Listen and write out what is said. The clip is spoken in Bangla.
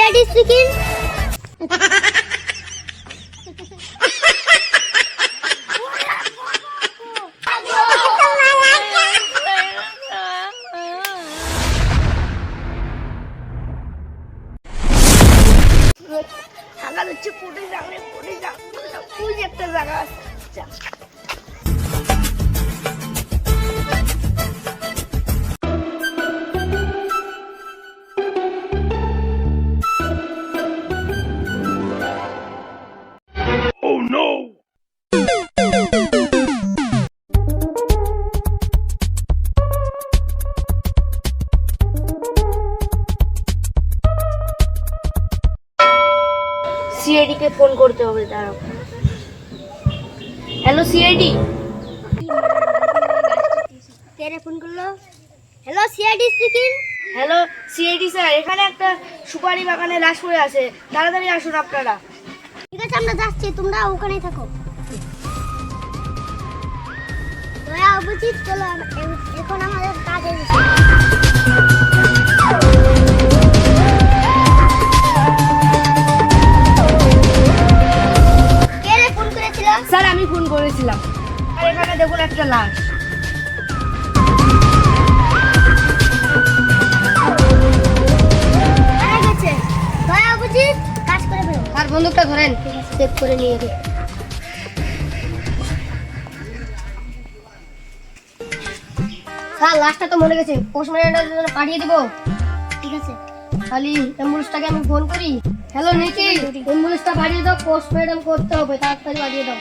CID speaking. টাকা দিচ্ছে পড়ে যাবে ওই যে একটা জায়গা আছে। Oh no! সিআইডি কে ফোন করতে হবে দাঁড়াও। Hello CID. কে রে ফোন করলো? Hello CID speaking. Hello CID sir, এখানে একটা সুপারি বাগানে লাশ পড়ে আছে, তাড়াতাড়ি আসুন আপনারা। ঠিক আছে আমরা যাচ্ছি, তোমরা ওখানেই থাকো। দয়া বুঝি চলো এখন আমাদের কাজে। কে রে ফোন করেছিল? স্যার আমি ফোন করেছিলাম। আর এখানে দেখুন একটা লাশ। মারা গেছে। দয়া বুঝি কাজ করে বেরো। আর বন্দুকটা ধরেন। চেক করে নিয়ে রে। স্যার লাশটা তো মরে গেছে, পোস্টমর্টমের জন্য পাঠিয়ে দিব। ঠিক আছে। খালি অ্যাম্বুলেন্সটাকে আমি ফোন করি। হ্যালো নিকি, অ্যাম্বুলেন্সটা পাঠিয়ে দাও, পোস্টমর্টম করতে হবে, তাড়াতাড়ি পাঠিয়ে দাও।